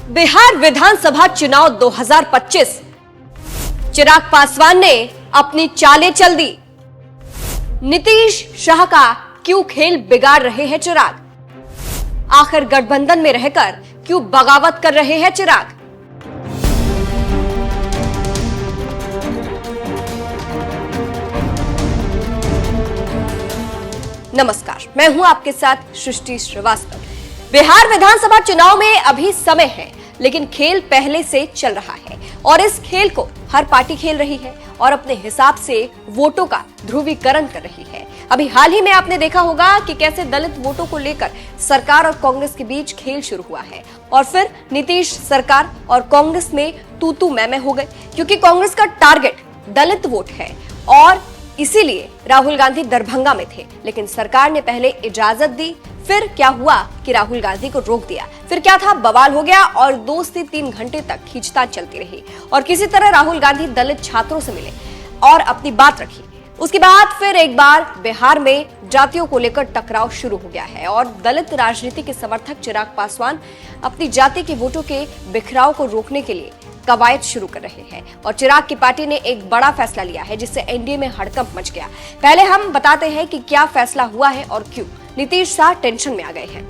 बिहार विधानसभा चुनाव 2025। चिराग पासवान ने अपनी चालें चल दी। नीतीश शाह का क्यों खेल बिगाड़ रहे हैं चिराग? आखिर गठबंधन में रहकर क्यों बगावत कर रहे हैं चिराग? नमस्कार, मैं हूं आपके साथ सृष्टि श्रीवास्तव। बिहार विधानसभा चुनाव में अभी समय है, लेकिन खेल पहले से चल रहा है और इस खेल को हर पार्टी खेल रही है और अपने हिसाब से वोटों का ध्रुवीकरण कर रही है। अभी हाल ही में आपने देखा होगा कि कैसे दलित वोटों को लेकर सरकार और कांग्रेस के बीच खेल शुरू हुआ है और फिर नीतीश सरकार और कांग्रेस में तू मैं हो गए, क्योंकि कांग्रेस का टारगेट दलित वोट है और इसीलिए राहुल गांधी दरभंगा में थे, लेकिन सरकार ने पहले इजाजत दी, फिर क्या हुआ कि राहुल गांधी को रोक दिया, फिर क्या था, बवाल हो गया और 2 से 3 घंटे तक खींचतान चलती रही और किसी तरह राहुल गांधी दलित छात्रों से मिले और अपनी बात रखी। उसके बाद फिर एक बार बिहार में जातियों को लेकर टकराव शुरू हो गया है और दलित राजनीति के समर्थक चिराग पासवान अपनी जाति के वोटों के बिखराव को रोकने के लिए कवायद शुरू कर रहे हैं और चिराग की पार्टी ने एक बड़ा फैसला लिया है, जिससे एनडीए में हड़कंप मच गया। पहले हम बताते हैं कि क्या फैसला हुआ है और क्यों नीतीश शाह टेंशन में आ गए हैं।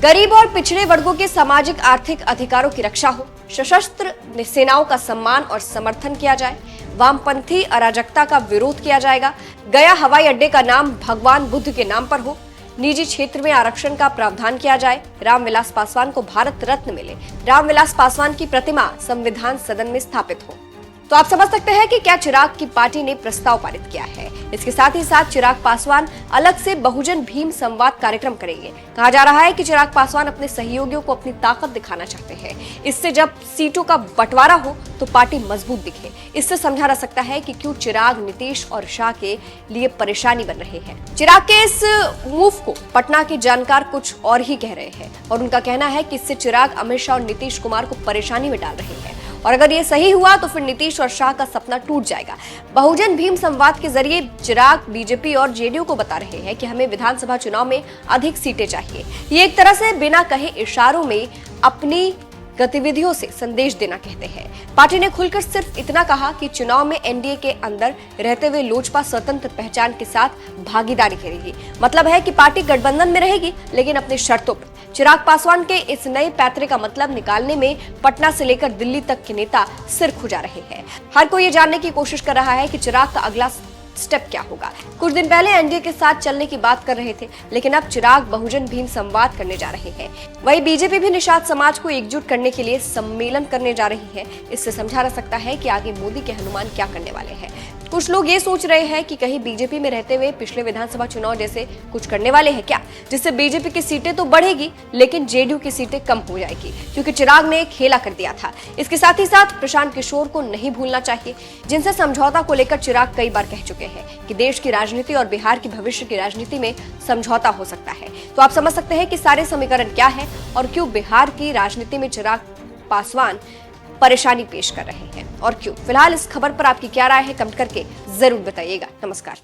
गरीब और पिछड़े वर्गों के सामाजिक आर्थिक अधिकारों की रक्षा हो, सशस्त्र सेनाओं का सम्मान और समर्थन किया जाए, वामपंथी अराजकता का विरोध किया जाएगा, गया हवाई अड्डे का नाम भगवान बुद्ध के नाम पर हो, निजी क्षेत्र में आरक्षण का प्रावधान किया जाए, रामविलास पासवान को भारत रत्न मिले, रामविलास पासवान की प्रतिमा संविधान सदन में स्थापित हो। तो आप समझ सकते हैं कि क्या चिराग की पार्टी ने प्रस्ताव पारित किया है। इसके साथ ही साथ चिराग पासवान अलग से बहुजन भीम संवाद कार्यक्रम करेंगे। कहा जा रहा है कि चिराग पासवान अपने सहयोगियों को अपनी ताकत दिखाना चाहते हैं। इससे जब सीटों का बंटवारा हो तो पार्टी मजबूत दिखे। इससे समझा जा सकता है कि क्यों चिराग नीतीश और शाह के लिए परेशानी बन रहे हैं। चिराग के इस मूव को पटना के जानकार कुछ और ही कह रहे हैं और उनका कहना है कि इससे चिराग अमित शाह और नीतीश कुमार को परेशानी में डाल रहे हैं और अगर ये सही हुआ तो फिर नीतीश और शाह का सपना टूट जाएगा। बहुजन भीम संवाद के जरिए चिराग बीजेपी और जेडीयू को बता रहे हैं कि हमें विधानसभा चुनाव में अधिक सीटें चाहिए। ये एक तरह से बिना कहे इशारों में अपनी गतिविधियों से संदेश देना कहते हैं। पार्टी ने खुलकर सिर्फ इतना कहा कि चुनाव में एनडीए के अंदर रहते हुए लोजपा स्वतंत्र पहचान के साथ भागीदारी करेगी। मतलब है कि पार्टी गठबंधन में रहेगी, लेकिन अपनी शर्तों पर। चिराग पासवान के इस नए पैतरे का मतलब निकालने में पटना से लेकर दिल्ली तक के नेता सिर खुजा रहे हैं। हर कोई ये जानने की कोशिश कर रहा है कि चिराग का अगला स्टेप क्या होगा। कुछ दिन पहले एनडीए के साथ चलने की बात कर रहे थे, लेकिन अब चिराग बहुजन भीम संवाद करने जा रहे हैं। वहीं बीजेपी भी निषाद समाज को एकजुट करने के लिए सम्मेलन करने जा रही है। इससे समझा जा सकता है कि आगे मोदी के हनुमान क्या करने वाले हैं। कुछ लोग ये सोच रहे हैं कि कहीं बीजेपी में रहते हुए पिछले विधानसभा चुनाव जैसे कुछ करने वाले हैं क्या, जिससे बीजेपी की सीटें तो बढ़ेगी लेकिन जेडीयू की सीटें कम हो जाएगी, क्योंकि चिराग ने खेला कर दिया था। इसके साथ ही साथ प्रशांत किशोर को नहीं भूलना चाहिए, जिनसे समझौता को लेकर चिराग कई बार कह चुके हैं कि देश की राजनीति और बिहार की भविष्य की राजनीति में समझौता हो सकता है। तो आप समझ सकते हैं कि सारे समीकरण क्या है और क्यों बिहार की राजनीति में चिराग पासवान परेशानी पेश कर रहे हैं और क्यों। फिलहाल इस खबर पर आपकी क्या राय है, कमेंट करके जरूर बताइएगा। नमस्कार।